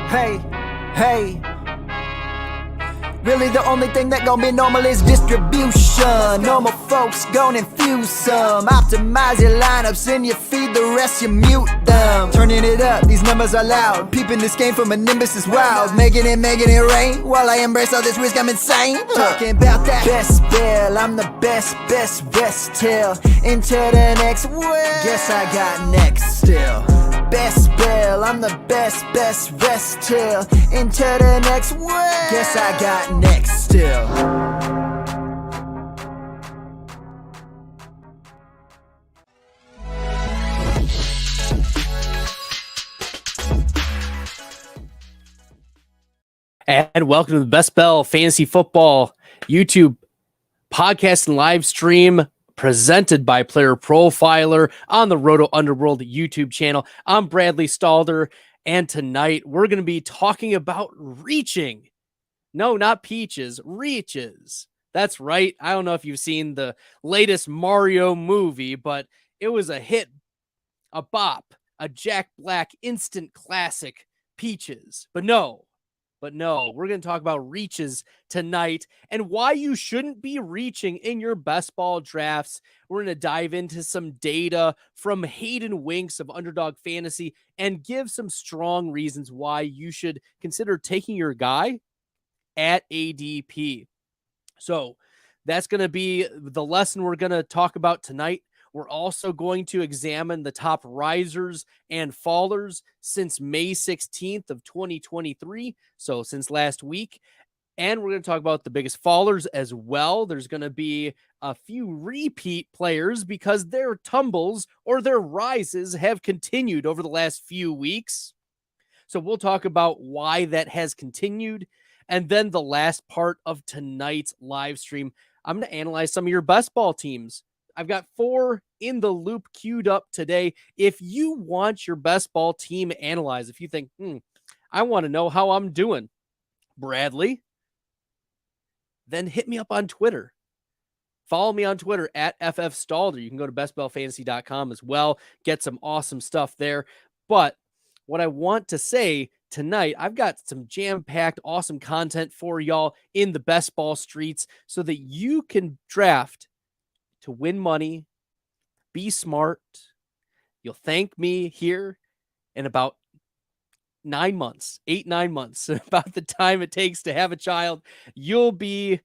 Hey, hey. Really the only thing that gon' be normal is distribution. Normal folks gon' infuse some. Optimize your lineups and you feed the rest, you mute them. Turning it up, these numbers are loud. Peeping this game from a nimbus is wild. Making it rain. While I embrace all this risk, I'm insane. Talking about that Bestball, I'm the best tail. Into the next well, guess I got next still. Bestball, I'm the best tail. Into the next well, guess I got next still. And welcome to the Bestball Fantasy Football YouTube podcast and live stream presented by Player Profiler on the Roto Underworld YouTube channel. I'm Bradley Stalder, and tonight we're going to be talking about reaching. No, not peaches, reaches. That's right. I don't know if you've seen the latest Mario movie, but it was a hit, a bop, a Jack Black instant classic, Peaches. But no, we're going to talk about reaches tonight and why you shouldn't be reaching in your best ball drafts. We're going to dive into some data from Hayden Winks of Underdog Fantasy and give some strong reasons why you should consider taking your guy at ADP. So that's going to be the lesson we're going to talk about tonight. We're also going to examine the top risers and fallers since May 16th of 2023. So since last week. And we're going to talk about the biggest fallers as well. There's going to be a few repeat players because their tumbles or their rises have continued over the last few weeks. So we'll talk about why that has continued. And then the last part of tonight's live stream, I'm going to analyze some of your best ball teams. I've got 4 in the loop queued up today. If you want your best ball team analyzed, if you think, I want to know how I'm doing, Bradley, then hit me up on Twitter. Follow me on Twitter at FFStalder. You can go to bestballfantasy.com as well. Get some awesome stuff there. But what I want to say tonight, I've got some jam-packed, awesome content for y'all in the best ball streets so that you can draft to win money, be smart. You'll thank me here in about 9 months, 8-9 months, about the time it takes to have a child. You'll be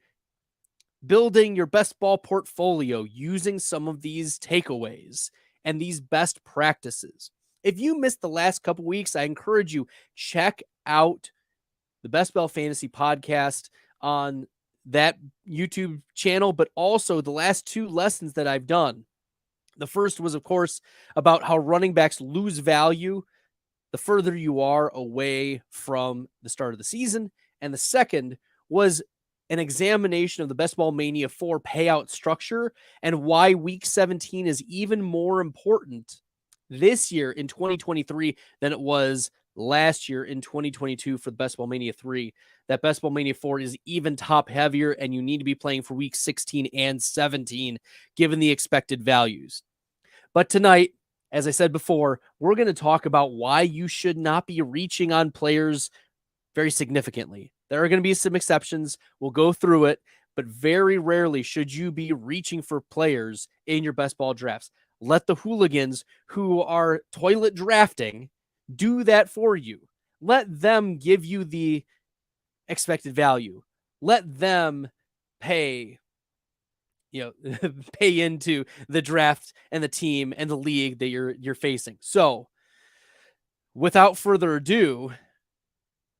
building your best ball portfolio using some of these takeaways and these best practices. If you missed the last couple weeks, I encourage you, check out the Best Ball Fantasy podcast on that YouTube channel, but also the last 2 lessons that I've done. The first was, of course, about how running backs lose value the further you are away from the start of the season. And the second was an examination of the Best Ball Mania 4 payout structure and why week 17 is even more important this year in 2023 than it was last year in 2022 for the Best Ball Mania 3. That Best Ball Mania 4 is even top heavier, and you need to be playing for week 16 and 17 given the expected values. But tonight, as I said before, we're going to talk about why you should not be reaching on players very significantly. There are going to be some exceptions. We'll go through it, but very rarely should you be reaching for players in your best ball drafts. Let the hooligans who are toilet drafting do that for you. Let them give you the expected value. Let them pay into the draft and the team and the league that you're facing. So without further ado,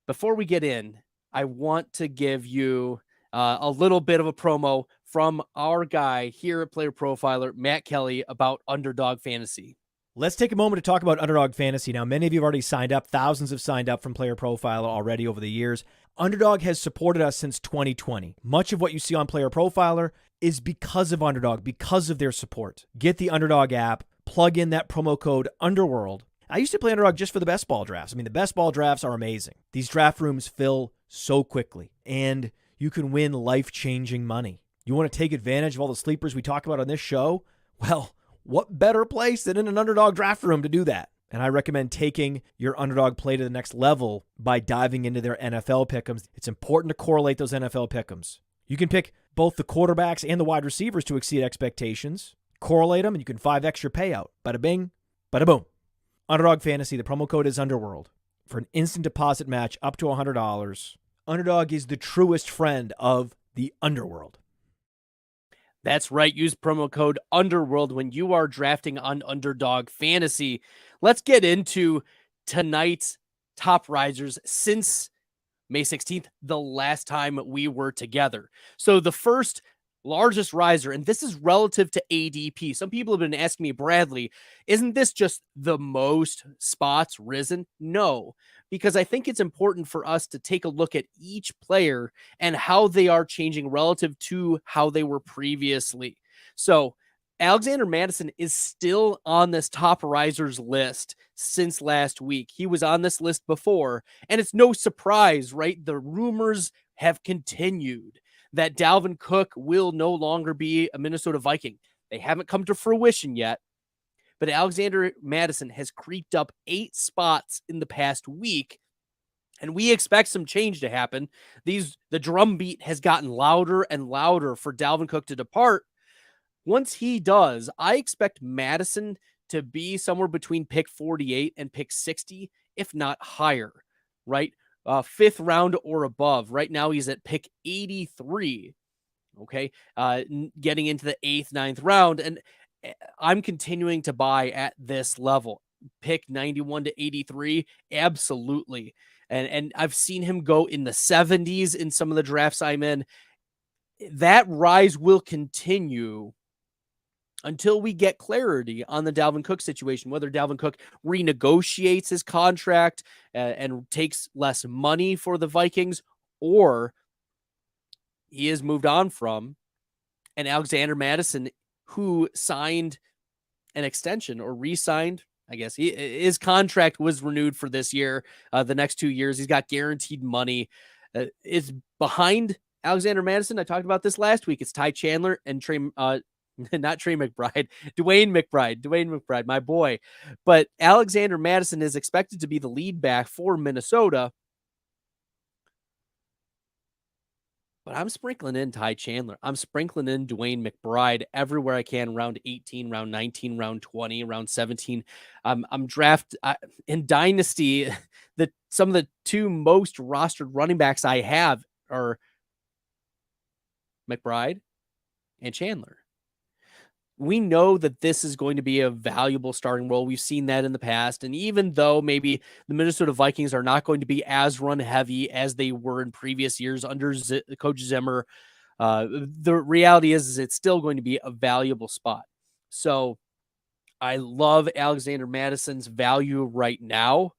before we get in, I want to give you a little bit of a promo from our guy here at Player Profiler, Matt Kelly, about Underdog Fantasy. Let's take a moment to talk about Underdog Fantasy. Now, many of you have already signed up. Thousands have signed up from Player Profiler already over the years. Underdog has supported us since 2020. Much of what you see on Player Profiler is because of Underdog, because of their support. Get the Underdog app, plug in that promo code Underworld. I used to play Underdog just for the best ball drafts. I mean, the best ball drafts are amazing. These draft rooms fill so quickly, and you can win life-changing money. You want to take advantage of all the sleepers we talk about on this show? Well, what better place than in an Underdog draft room to do that? And I recommend taking your underdog play to the next level by diving into their NFL pick'ems. It's important to correlate those NFL pick'ems. You can pick both the quarterbacks and the wide receivers to exceed expectations. Correlate them, and you can 5x your payout. Bada bing, bada boom. Underdog Fantasy, the promo code is Underworld. For an instant deposit match up to $100, Underdog is the truest friend of the underworld. That's right. Use promo code Underworld when you are drafting on Underdog Fantasy. Let's get into tonight's top risers since May 16th, the last time we were together. So the first largest riser, and this is relative to ADP. Some people have been asking me, Bradley, isn't this just the most spots risen? No, because I think it's important for us to take a look at each player and how they are changing relative to how they were previously. So Alexander Mattison is still on this top risers list since last week. He was on this list before, and it's no surprise, right? The rumors have continued that Dalvin Cook will no longer be a Minnesota Viking. They haven't come to fruition yet, but Alexander Mattison has creeped up 8 spots in the past week, and we expect some change to happen. The drumbeat has gotten louder and louder for Dalvin Cook to depart. Once he does, I expect Mattison to be somewhere between pick 48 and pick 60, if not higher, right? 5th round or above. Right now, he's at pick 83. Okay. Getting into the 8th, 9th round. And I'm continuing to buy at this level. Pick 91 to 83. Absolutely. And I've seen him go in the 70s in some of the drafts I'm in. That rise will continue until we get clarity on the Dalvin Cook situation, whether Dalvin Cook renegotiates his contract and takes less money for the Vikings, or he is moved on from, and Alexander Mattison, who signed an extension or re-signed, I guess his contract was renewed for this year, the next 2 years. He's got guaranteed money. It's behind Alexander Mattison. I talked about this last week. It's Ty Chandler and Dwayne McBride, my boy. But Alexander Mattison is expected to be the lead back for Minnesota. But I'm sprinkling in Ty Chandler. I'm sprinkling in Dwayne McBride everywhere I can. Round 18, round 19, round 20, round 17. I'm in Dynasty. Some of the 2 most rostered running backs I have are McBride and Chandler. We know that this is going to be a valuable starting role. We've seen that in the past. And even though maybe the Minnesota Vikings are not going to be as run heavy as they were in previous years under Coach Zimmer, the reality is it's still going to be a valuable spot. So I love Alexander Mattison's value right now.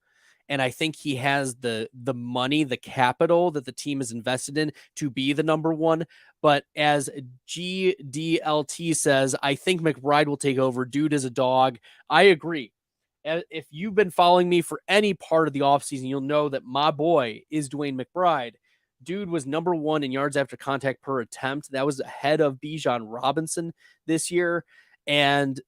And I think he has the money, the capital that the team is invested in to be the number one. But as GDLT says, I think McBride will take over. Dude is a dog. I agree. If you've been following me for any part of the offseason, you'll know that my boy is Dwayne McBride. Dude was number 1 in yards after contact per attempt. That was ahead of Bijan Robinson this year. And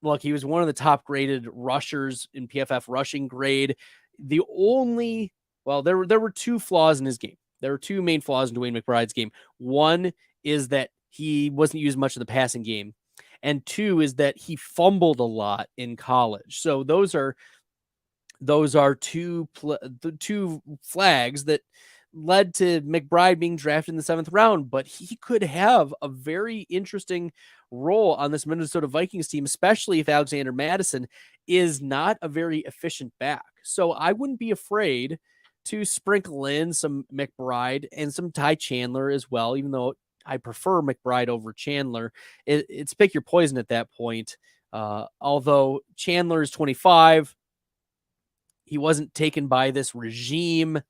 look, he was one of the top graded rushers in PFF rushing grade. There were 2 flaws in his game. There were 2 main flaws in Dwayne McBride's game. One is that he wasn't used much in the passing game. And 2 is that he fumbled a lot in college. So those are 2 flags that led to McBride being drafted in the 7th round, but he could have a very interesting role on this Minnesota Vikings team, especially if Alexander Mattison is not a very efficient back. So I wouldn't be afraid to sprinkle in some McBride and some Ty Chandler as well, even though I prefer McBride over Chandler. It's pick your poison at that point. Although Chandler is 25, he wasn't taken by this regime.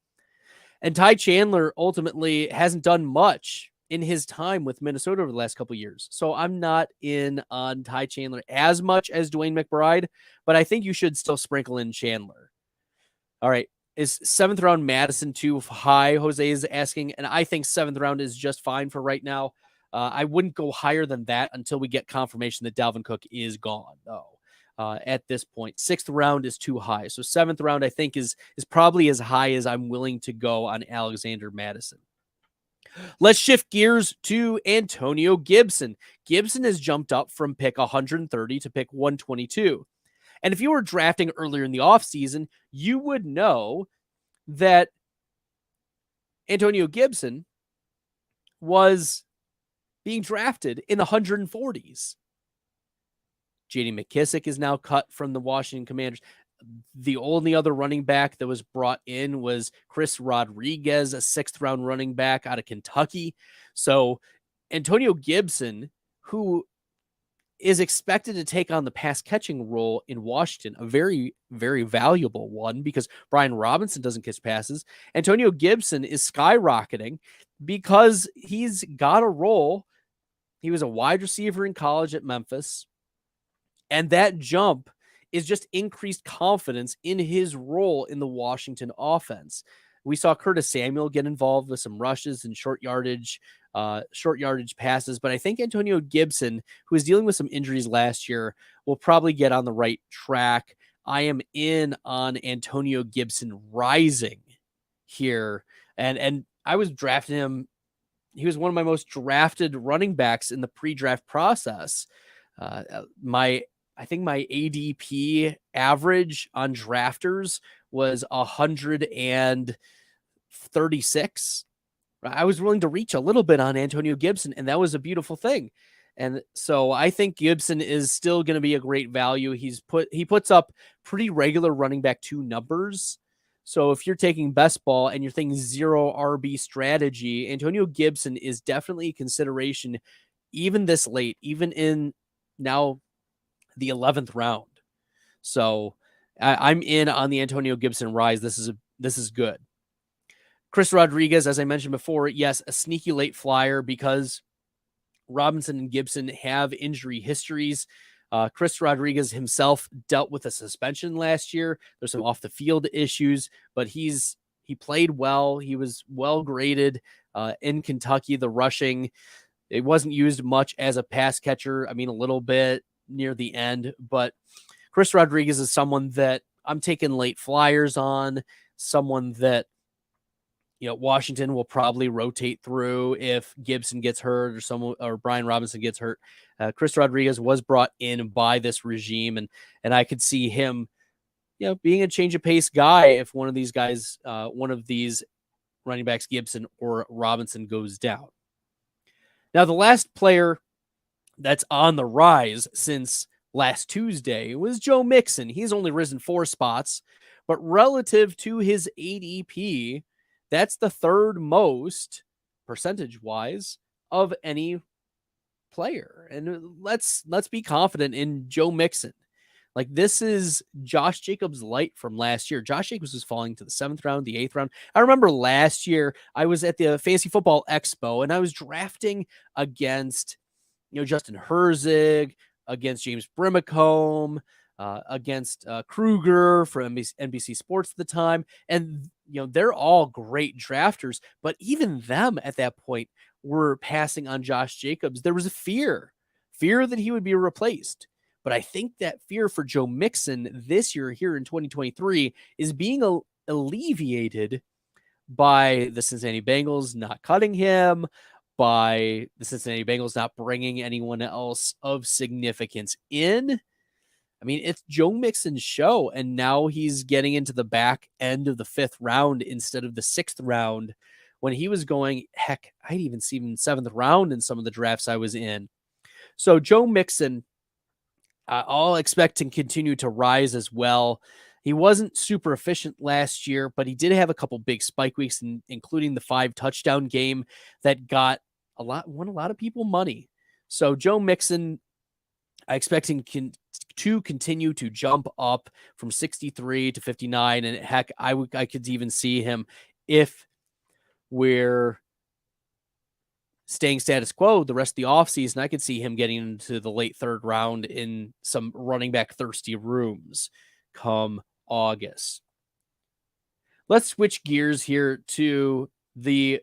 And Ty Chandler ultimately hasn't done much in his time with Minnesota over the last couple of years. So I'm not in on Ty Chandler as much as Dwayne McBride, but I think you should still sprinkle in Chandler. All right. Is 7th round Mattison too high? Jose is asking, and I think 7th round is just fine for right now. I wouldn't go higher than that until we get confirmation that Dalvin Cook is gone, though. at this point. 6th round is too high. So 7th round, I think, is probably as high as I'm willing to go on Alexander Madison. Let's shift gears to Antonio Gibson. Gibson has jumped up from pick 130 to pick 122. And if you were drafting earlier in the offseason, you would know that Antonio Gibson was being drafted in the 140s. J.D. McKissick is now cut from the Washington Commanders. The only other running back that was brought in was Chris Rodriguez, a 6th round running back out of Kentucky. So Antonio Gibson, who is expected to take on the pass catching role in Washington, a very, very valuable one because Brian Robinson doesn't catch passes. Antonio Gibson is skyrocketing because he's got a role. He was a wide receiver in college at Memphis, and that jump is just increased confidence in his role in the Washington offense. We saw Curtis Samuel get involved with some rushes and short yardage passes, but I think Antonio Gibson, who was dealing with some injuries last year, will probably get on the right track. I am in on Antonio Gibson rising here, and I was drafting him. He was one of my most drafted running backs in the pre-draft process. I think my ADP average on drafters was 136. I was willing to reach a little bit on Antonio Gibson, and that was a beautiful thing. And so I think Gibson is still going to be a great value. He puts up pretty regular running back 2 numbers. So if you're taking best ball and you're thinking 0 RB strategy, Antonio Gibson is definitely a consideration even this late, even in now the 11th round. So I'm in on the Antonio Gibson rise. This is good. Chris Rodriguez, as I mentioned before, yes, a sneaky late flyer because Robinson and Gibson have injury histories. Chris Rodriguez himself dealt with a suspension last year. There's some off the field issues, but he played well. He was well graded in Kentucky. The rushing, it wasn't used much as a pass catcher. I mean, a little bit near the end, but Chris Rodriguez is someone that I'm taking late flyers on, someone that, Washington will probably rotate through if Gibson gets hurt or Brian Robinson gets hurt. Chris Rodriguez was brought in by this regime, and I could see him, being a change of pace guy if one of these guys, one of these running backs, Gibson or Robinson, goes down. Now, the last player that's on the rise since last Tuesday was Joe Mixon. He's only risen 4 spots, but relative to his ADP, that's the 3rd most percentage-wise of any player. And let's be confident in Joe Mixon. Like, this is Josh Jacobs light from last year. Josh Jacobs was falling to the 7th round, the 8th round. I remember last year I was at the Fantasy Football Expo and I was drafting against Justin Herzig, against James Brimacombe, against Kruger from NBC Sports at the time. And, they're all great drafters, but even them at that point were passing on Josh Jacobs. There was a fear that he would be replaced. But I think that fear for Joe Mixon this year here in 2023 is being alleviated by the Cincinnati Bengals not cutting him, by the Cincinnati Bengals not bringing anyone else of significance in. I mean, it's Joe Mixon's show, and now he's getting into the back end of the 5th round instead of the 6th round when he was going, heck, I'd even see him in 7th round in some of the drafts I was in. So Joe Mixon, I'll expect to continue to rise as well. He wasn't super efficient last year, but he did have a couple big spike weeks, including the 5-touchdown game that won a lot of people money. So Joe Mixon, I expect him to continue to jump up from 63 to 59. And heck, I could even see him, if we're staying status quo the rest of the offseason, I could see him getting into the late 3rd round in some running back thirsty rooms come August. Let's switch gears here to the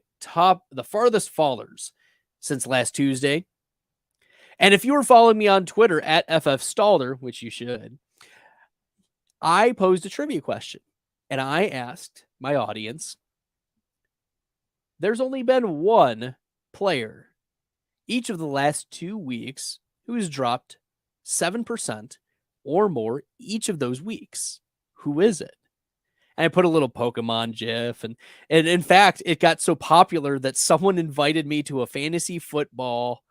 farthest fallers since last Tuesday. And if you were following me on Twitter at FF Stalder, which you should, I posed a trivia question and I asked my audience, there's only been one player each of the last 2 weeks who has dropped 7% or more each of those weeks. Who is it? And I put a little Pokemon GIF, and in fact, it got so popular that someone invited me to a fantasy football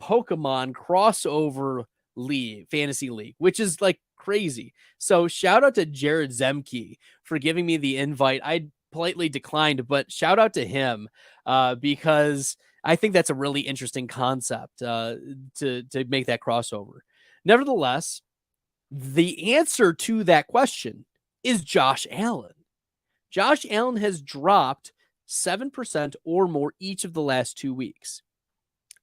Pokemon crossover league, fantasy league, which is like crazy. So shout out to Jared Zemke for giving me the invite. I politely declined, but shout out to him because I think that's a really interesting concept to make that crossover. Nevertheless, the answer to that question is Josh Allen. Josh Allen has dropped 7% or more each of the last 2 weeks.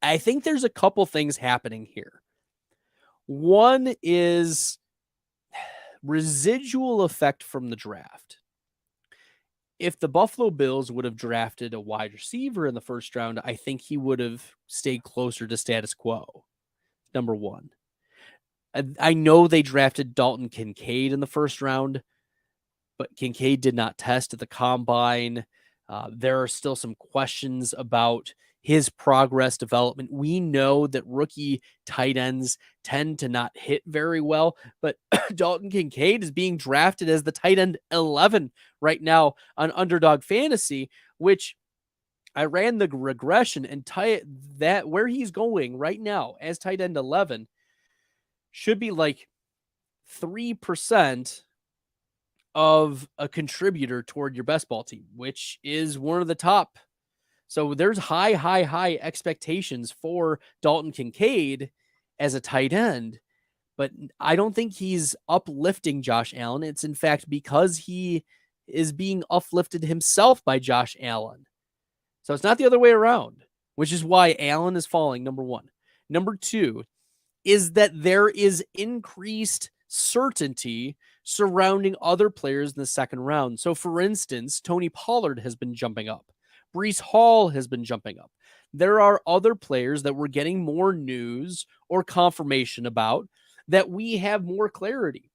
I think there's a couple things happening here. One is residual effect from the draft. If the Buffalo Bills would have drafted a wide receiver in the first round, I think he would have stayed closer to status quo. Number one. I know they drafted Dalton Kincaid in the first round, but Kincaid did not test at the combine. There are still some questions about his progress development. We know that rookie tight ends tend to not hit very well, but Dalton Kincaid is being drafted as the tight end 11 right now on Underdog Fantasy, which I ran the regression and that where he's going right now as tight end 11 should be like 3% of a contributor toward your best ball team, which is one of the top. So there's high expectations for Dalton Kincaid as a tight end, but I don't think he's uplifting Josh Allen. It's in fact because he is being uplifted himself by Josh Allen. So it's not the other way around, which is why Allen is falling, number one. Number two is that there is increased certainty surrounding other players in the second round. So for instance, Tony Pollard has been jumping up. Breece Hall has been jumping up. There are other players that we're getting more news or confirmation about that we have more clarity.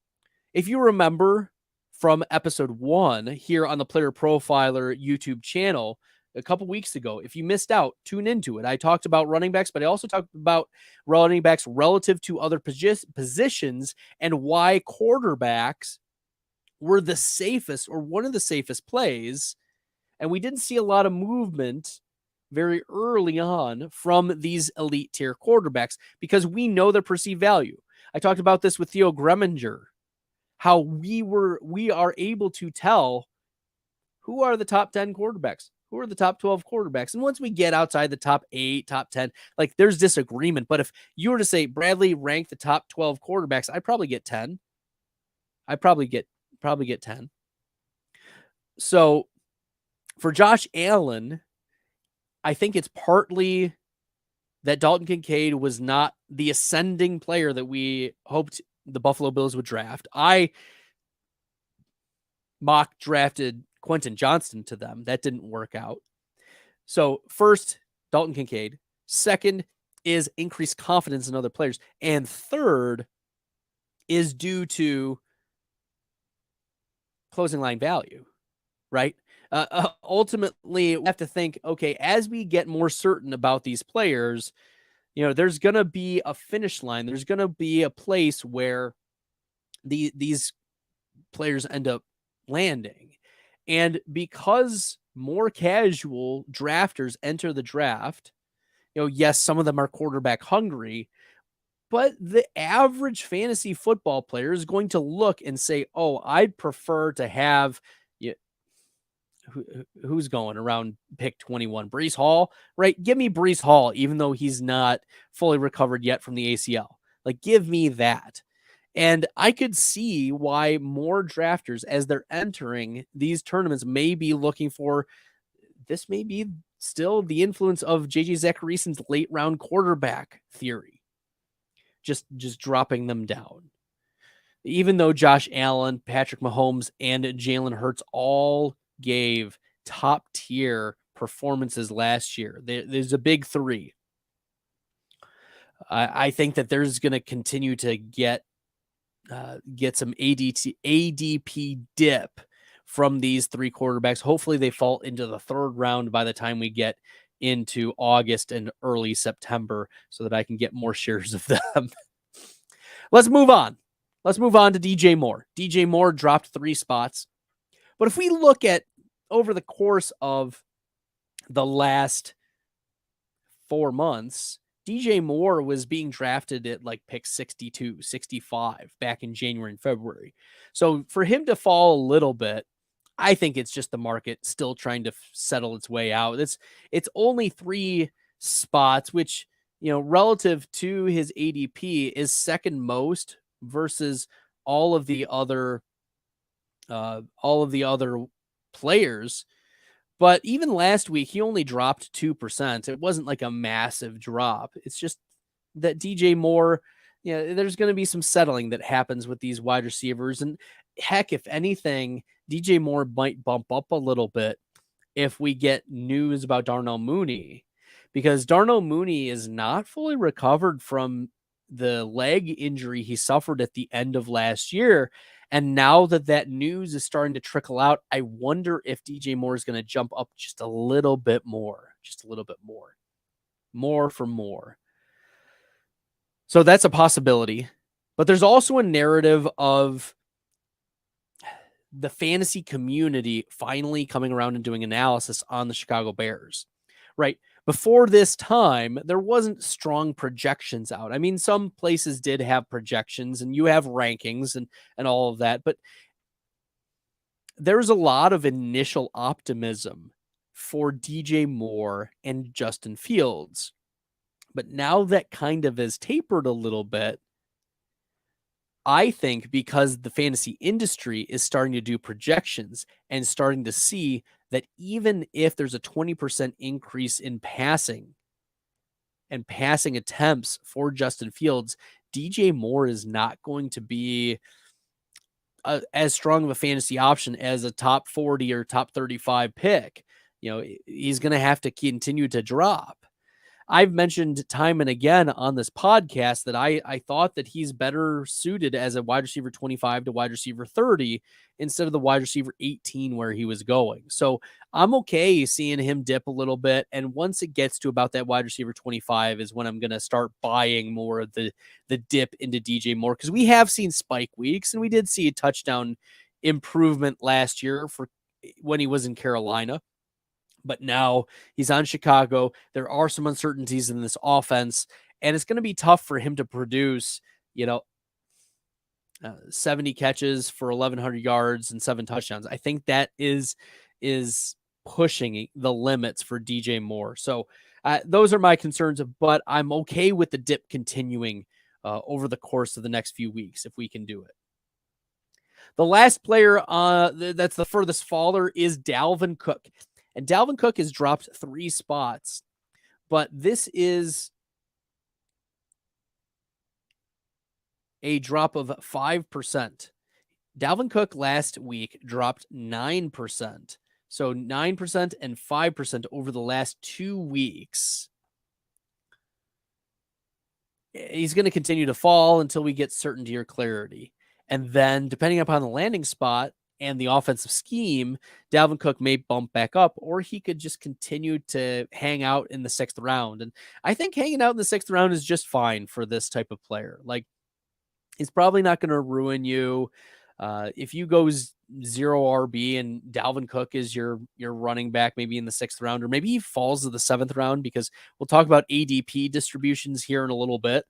If you remember from episode 1 here on the Player Profiler YouTube channel a couple weeks ago, if you missed out, tune into it. I talked about running backs, but I also talked about running backs relative to other positions and why quarterbacks were the safest or one of the safest plays. And we didn't see a lot of movement very early on from these elite tier quarterbacks because we know their perceived value. I talked about this with Theo Greminger, how we are able to tell who are the top 10 quarterbacks, who are the top 12 quarterbacks. And once we get outside the top 8, top 10, like there's disagreement. But if you were to say, Bradley, rank the top 12 quarterbacks, I'd probably get 10. I'd probably get 10. So for Josh Allen, I think it's partly that Dalton Kincaid was not the ascending player that we hoped the Buffalo Bills would draft. I mock drafted Quentin Johnston to them. That didn't work out. So first, Dalton Kincaid. Second is increased confidence in other players. And third is due to closing line value, right? Ultimately, we have to think, okay, as we get more certain about these players, there's going to be a finish line. There's going to be a place where these players end up landing. And because more casual drafters enter the draft, yes, some of them are quarterback hungry, but the average fantasy football player is going to look and say, oh, I'd prefer to have who's going around pick 21, Breece Hall, right? Give me Breece Hall, even though he's not fully recovered yet from the ACL. Like, give me that. And I could see why more drafters, as they're entering these tournaments, may be looking for this. May be still the influence of JJ Zacharyason's late round quarterback theory, just dropping them down. Even though Josh Allen, Patrick Mahomes, and Jalen Hurts all gave top tier performances last year, there's a big three. I think that there's going to continue to get get some ADP dip from these three quarterbacks. Hopefully they fall into the third round by the time we get into August and early September so that I can get more shares of them. Let's move on. Let's move on to DJ Moore. DJ Moore dropped 3 spots. But if we look at over the course of the last 4 months, DJ Moore was being drafted at like pick 62, 65 back in January and February. So for him to fall a little bit, I think it's just the market still trying to settle its way out. It's only 3 spots, which, relative to his ADP is second most versus all of the other players. But even last week, he only dropped 2%. It wasn't like a massive drop. It's just that DJ Moore, there's going to be some settling that happens with these wide receivers. And heck, if anything, DJ Moore might bump up a little bit if we get news about Darnell Mooney, because Darnell Mooney is not fully recovered from the leg injury he suffered at the end of last year. And now that news is starting to trickle out, I wonder if DJ Moore is going to jump up just a little bit more, more for more. So that's a possibility. But there's also a narrative of the fantasy community finally coming around and doing analysis on the Chicago Bears, right? Before this time, there wasn't strong projections out. I mean, some places did have projections and you have rankings and all of that, but there's a lot of initial optimism for DJ Moore and Justin Fields. But now that kind of has tapered a little bit, I think because the fantasy industry is starting to do projections and starting to see that even if there's a 20% increase in passing and passing attempts for Justin Fields, DJ Moore is not going to be as strong of a fantasy option as a top 40 or top 35 pick. He's going to have to continue to drop. I've mentioned time and again on this podcast that I thought that he's better suited as a wide receiver 25 to wide receiver 30 instead of the wide receiver 18 where he was going. So I'm okay seeing him dip a little bit. And once it gets to about that wide receiver 25 is when I'm going to start buying more of the dip into DJ Moore, because we have seen spike weeks and we did see a touchdown improvement last year for when he was in Carolina. But now he's on Chicago. There are some uncertainties in this offense, and it's going to be tough for him to produce, 70 catches for 1,100 yards and 7 touchdowns. I think that is pushing the limits for DJ Moore. So those are my concerns, but I'm okay with the dip continuing over the course of the next few weeks if we can do it. The last player that's the furthest faller is Dalvin Cook. And Dalvin Cook has dropped 3 spots, but this is a drop of 5%. Dalvin Cook last week dropped 9%. So 9% and 5% over the last 2 weeks. He's going to continue to fall until we get certainty or clarity. And then depending upon the landing spot and the offensive scheme, Dalvin Cook may bump back up, or he could just continue to hang out in the 6th round. And I think hanging out in the 6th round is just fine for this type of player. Like, it's probably not going to ruin you. If you go 0 RB and Dalvin Cook is your running back, maybe in the 6th round, or maybe he falls to the 7th round, because we'll talk about ADP distributions here in a little bit.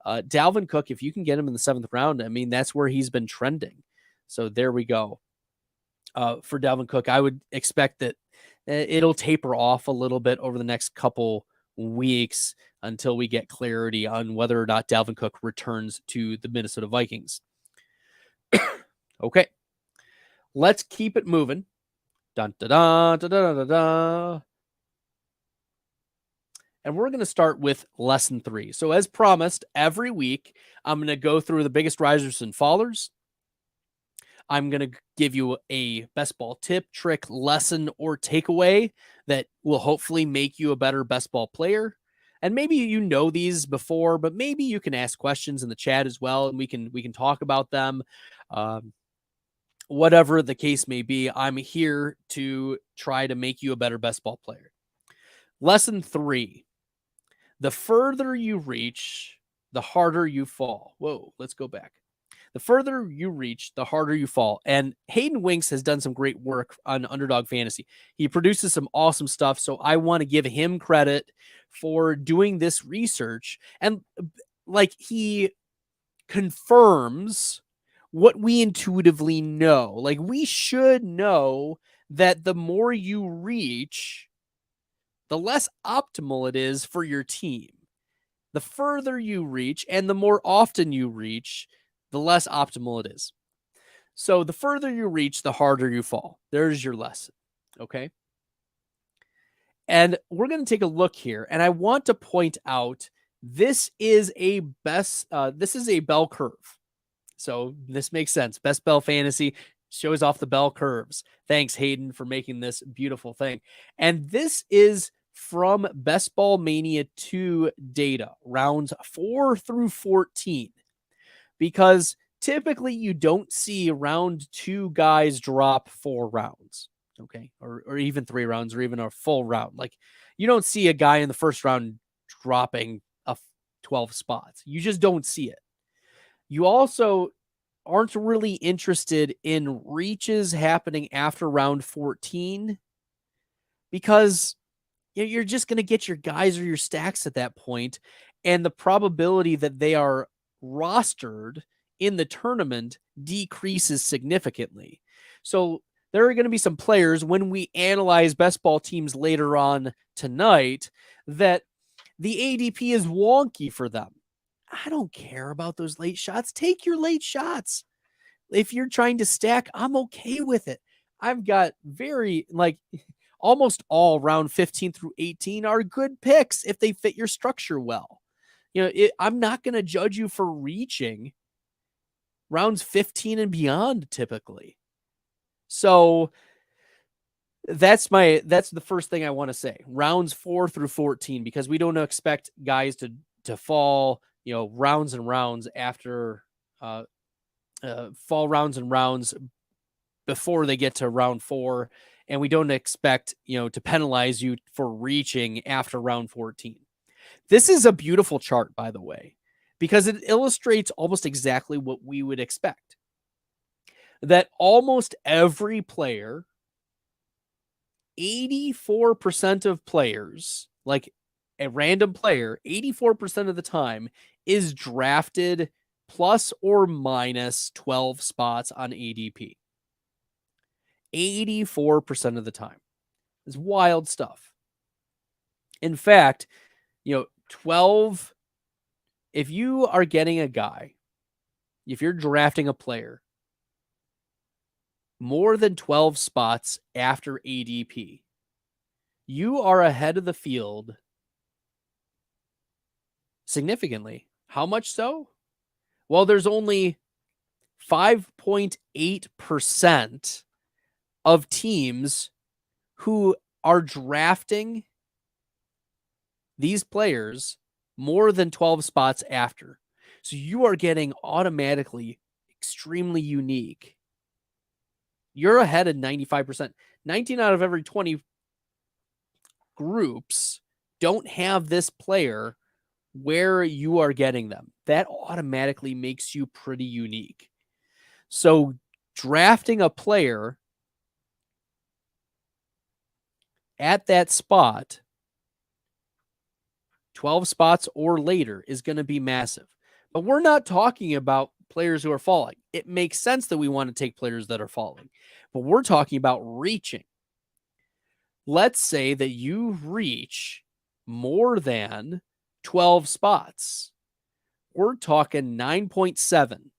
Dalvin Cook, if you can get him in the 7th round, I mean, that's where he's been trending. So there we go. For Dalvin Cook, I would expect that it'll taper off a little bit over the next couple weeks until we get clarity on whether or not Dalvin Cook returns to the Minnesota Vikings. Okay. Let's keep it moving. Dun, da, da, da, da, da, da. And we're going to start with lesson 3. So as promised, every week, I'm going to go through the biggest risers and fallers. I'm going to give you a best ball tip, trick, lesson, or takeaway that will hopefully make you a better best ball player. And maybe you know these before, but maybe you can ask questions in the chat as well, and we can talk about them. Whatever the case may be, I'm here to try to make you a better best ball player. Lesson 3. The further you reach, the harder you fall. Whoa, let's go back. The further you reach, the harder you fall. And Hayden Winks has done some great work on Underdog Fantasy. He produces some awesome stuff. So I want to give him credit for doing this research. And like, he confirms what we intuitively know. Like, we should know that the more you reach, the less optimal it is for your team. The further you reach and the more often you reach, the less optimal it is. So the further you reach, the harder you fall. There's your lesson. Okay. And we're going to take a look here. And I want to point out this is a bell curve. So this makes sense. Best Bell Fantasy shows off the bell curves. Thanks, Hayden, for making this beautiful thing. And this is from Best Ball Mania 2 data, rounds 4 through 14. Because typically you don't see round 2 guys drop 4 rounds, okay? Or even 3 rounds, or even a full round. Like, you don't see a guy in the first round dropping 12 spots. You just don't see it. You also aren't really interested in reaches happening after round 14 because you're just going to get your guys or your stacks at that point, and the probability that they are rostered in the tournament decreases significantly. So there are going to be some players when we analyze best ball teams later on tonight that the ADP is wonky for them. I don't care about those late shots. Take your late shots. If you're trying to stack, I'm okay with it. I've got almost all round 15 through 18 are good picks if they fit your structure well. I'm not going to judge you for reaching rounds 15 and beyond typically. So that's the first thing I want to say. Rounds 4 through 14, because we don't expect guys to fall, rounds and rounds after fall rounds and rounds before they get to round 4. And we don't expect, to penalize you for reaching after round 14. This is a beautiful chart, by the way, because it illustrates almost exactly what we would expect. That almost every player, 84% of players, like a random player, 84% of the time is drafted plus or minus 12 spots on ADP. 84% of the time. It's wild stuff. In fact, 12, if you are getting a guy, if you're drafting a player more than 12 spots after ADP, you are ahead of the field significantly. How much so? Well, there's only 5.8% of teams who are drafting these players more than 12 spots after. So you are getting automatically extremely unique. You're ahead of 95%. 19 out of every 20 groups don't have this player where you are getting them. That automatically makes you pretty unique. So drafting a player at that spot, 12 spots or later, is going to be massive. But we're not talking about players who are falling. It makes sense that we want to take players that are falling, but we're talking about reaching. Let's say that you reach more than 12 spots. We're talking 9.7.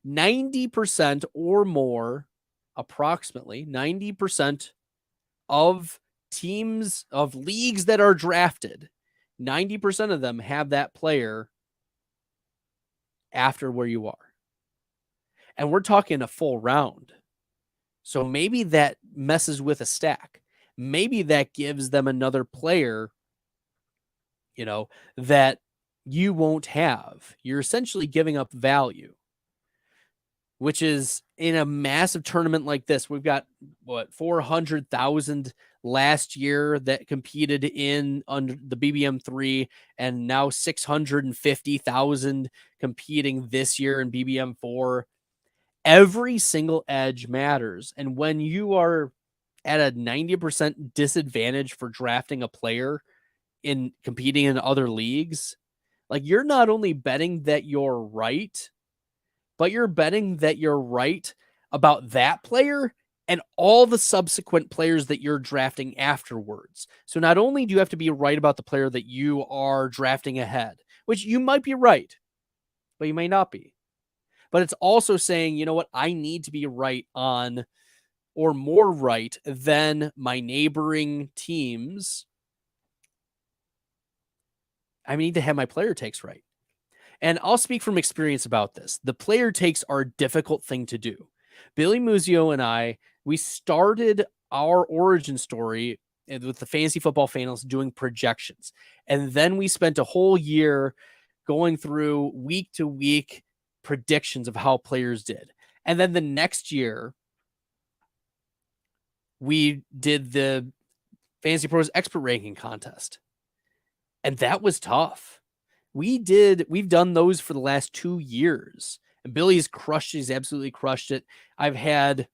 90% or more, approximately 90% of teams, of leagues that are drafted, 90% of them have that player after where you are. And we're talking a full round. So maybe that messes with a stack. Maybe that gives them another player that you won't have. You're essentially giving up value, which is in a massive tournament like this. We've got 400,000 last year that competed in under the BBM3, and now 650,000 competing this year in BBM4. Every single edge matters. And when you are at a 90% disadvantage for drafting a player in competing in other leagues, like, you're not only betting that you're right, but you're betting that you're right about that player and all the subsequent players that you're drafting afterwards. So not only do you have to be right about the player that you are drafting ahead, which you might be right, but you may not be. But it's also saying, you know what, I need to be right on, or more right than my neighboring teams. I need to have my player takes right. And I'll speak from experience about this. The player takes are a difficult thing to do. Billy Muzio and I, we started our origin story with the Fantasy Football Finals doing projections. And then we spent a whole year going through week to week predictions of how players did. And then the next year, we did the Fantasy Pros Expert Ranking Contest. And that was tough. We've done those for the last 2 years. And Billy's crushed it. He's absolutely crushed it. I've had,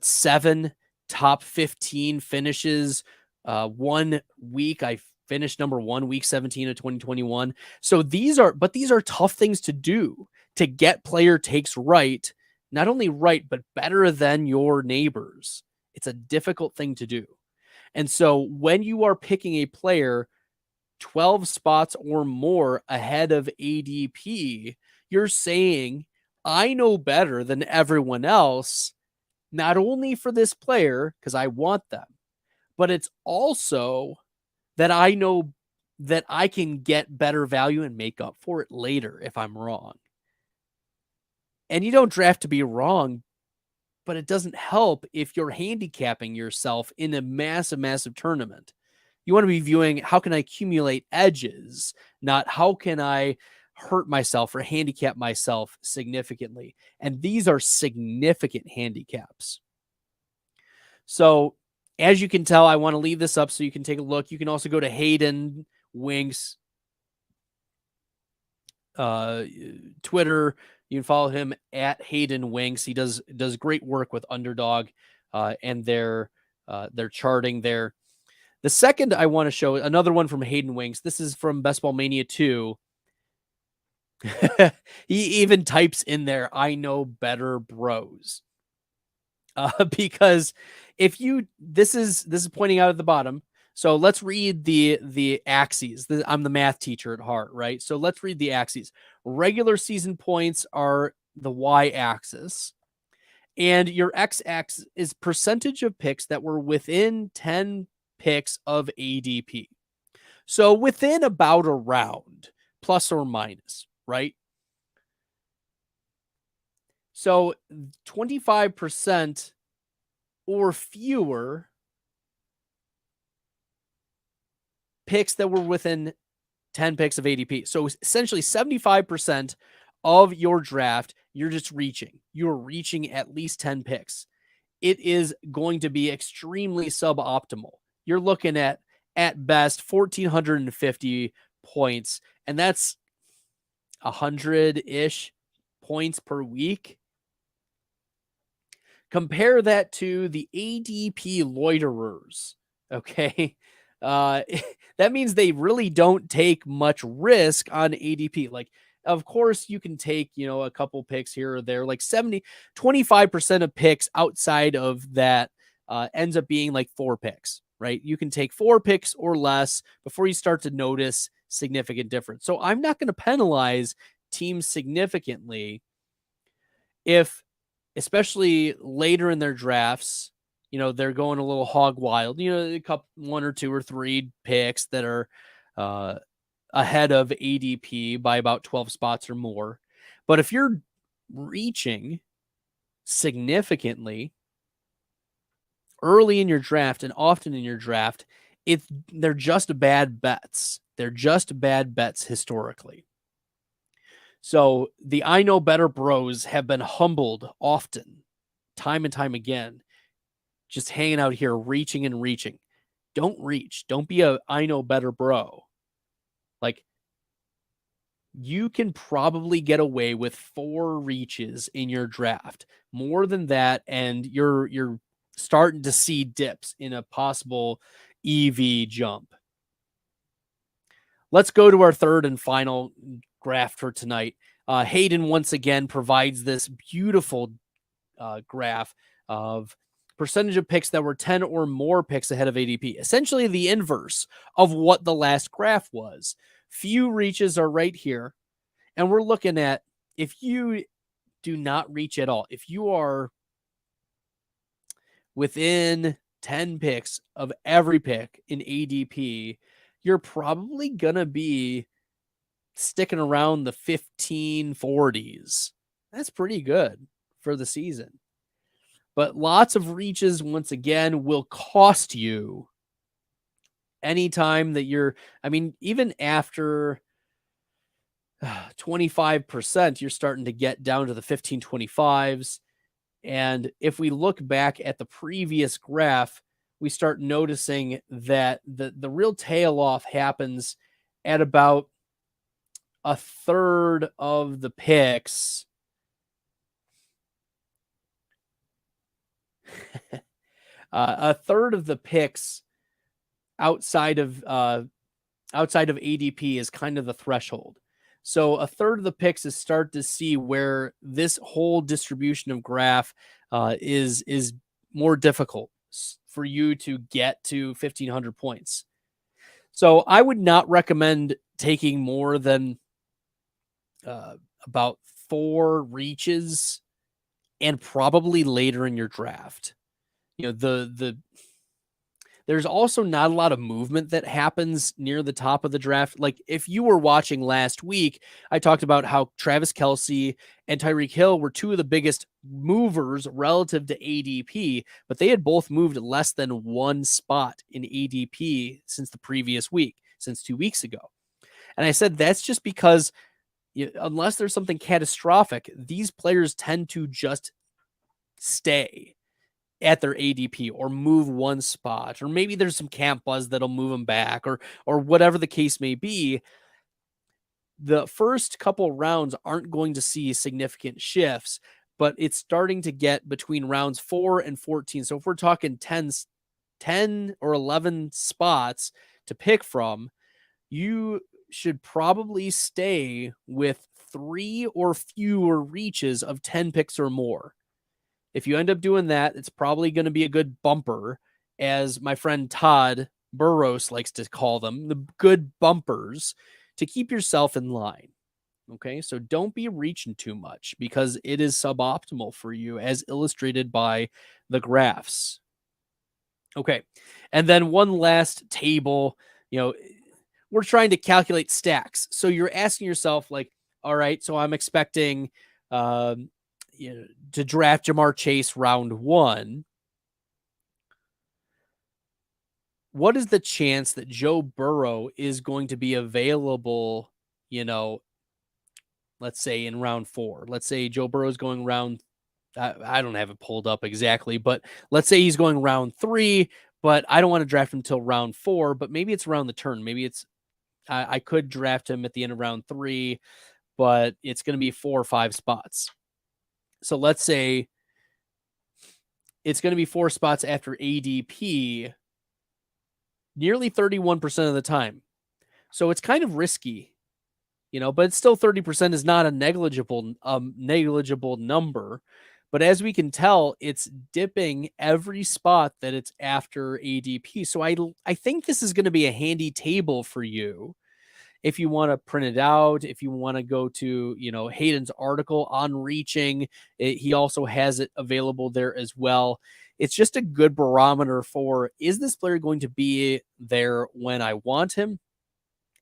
7 top 15 finishes. 1 week, I finished number 1, week 17 of 2021. So these are tough things to do, to get player takes right. Not only right, but better than your neighbors. It's a difficult thing to do. And so when you are picking a player 12 spots or more ahead of ADP, you're saying, I know better than everyone else, not only for this player, because I want them, but it's also that I know that I can get better value and make up for it later if I'm wrong. And you don't draft to be wrong, but it doesn't help if you're handicapping yourself in a massive, massive tournament. You want to be viewing, how can I accumulate edges, not how can I hurt myself or handicap myself significantly. And these are significant handicaps. So as you can tell, I want to leave this up so you can take a look. You can also go to Hayden Winks Twitter. You can follow him at Hayden Winks. He does great work with Underdog and their charting there. The second I want to show, another one from Hayden Winks. This is from Bestball Mania 2. He even types in there, I know better bros. Because if you, this is pointing out at the bottom. So let's read the axes. I'm the math teacher at heart, right? So let's read the axes. Regular season points are the y-axis. And your x-axis is percentage of picks that were within 10 picks of ADP. So within about a round, plus or minus, right? So 25% or fewer picks that were within 10 picks of ADP. So essentially 75% of your draft, you're just reaching. You're reaching at least 10 picks. It is going to be extremely suboptimal. You're looking at best 1,450 points, and that's 100-ish points per week. Compare that to the ADP loiterers, okay? That means they really don't take much risk on ADP. Like, of course, you can take, a couple picks here or there, like 25% of picks outside of that ends up being like 4 picks, right? You can take 4 picks or less before you start to notice significant difference. So I'm not going to penalize teams significantly if, especially later in their drafts, they're going a little hog wild, a couple, 1 or 2 or 3 picks that are ahead of ADP by about 12 spots or more. But if you're reaching significantly early in your draft and often in your draft, they're just bad bets. They're just bad bets historically. So the I know better bros have been humbled often, time and time again, just hanging out here, reaching and reaching. Don't reach. Don't be a I know better bro. Like, you can probably get away with 4 reaches in your draft. More than that, and you're starting to see dips in a possible EV jump. Let's go to our third and final graph for tonight. Hayden once again provides this beautiful graph of percentage of picks that were 10 or more picks ahead of ADP. Essentially the inverse of what the last graph was. Few reaches are right here. And we're looking at, if you do not reach at all, if you are within 10 picks of every pick in ADP, you're probably going to be sticking around the 1540s. That's pretty good for the season. But lots of reaches, once again, will cost you anytime that even after 25%, you're starting to get down to the 1525s. And if we look back at the previous graph, we start noticing that the real tail off happens at about a third of the picks. A third of the picks outside of ADP is kind of the threshold. So a third of the picks is start to see where this whole distribution of graph is more difficult for you to get to 1,500 points. So I would not recommend taking more than about 4 reaches, and probably later in your draft. There's also not a lot of movement that happens near the top of the draft. Like, if you were watching last week, I talked about how Travis Kelce and Tyreek Hill were 2 of the biggest movers relative to ADP, but they had both moved less than 1 spot in ADP since the previous week, since 2 weeks ago. And I said that's just because unless there's something catastrophic, these players tend to just stay at their ADP or move 1 spot, or maybe there's some camp buzz that'll move them back, or whatever the case may be. The first couple rounds aren't going to see significant shifts, but it's starting to get between rounds 4 and 14. So if we're talking 10 or 11 spots to pick from, you should probably stay with 3 or fewer reaches of 10 picks or more. If you end up doing that, it's probably going to be a good bumper, as my friend Todd Burrows likes to call them, the good bumpers, to keep yourself in line. Okay, so don't be reaching too much, because it is suboptimal for you, as illustrated by the graphs. Okay, and then one last table, we're trying to calculate stacks. So you're asking yourself, like, all right, so I'm expecting to draft Jamar Chase round 1. What is the chance that Joe Burrow is going to be available, let's say in round 4? Let's say Joe Burrow is going round, I don't have it pulled up exactly, but let's say he's going round 3, but I don't want to draft him until round 4, but maybe it's around the turn. Maybe I could draft him at the end of round 3, but it's going to be 4 or 5 spots. So let's say it's going to be 4 spots after ADP, nearly 31% of the time. So it's kind of risky, but it's still 30% is not a negligible number. But as we can tell, it's dipping every spot that it's after ADP. So I think this is going to be a handy table for you. If you want to print it out, if you want to go to, Hayden's article on reaching, he also has it available there as well. It's just a good barometer for, is this player going to be there when I want him?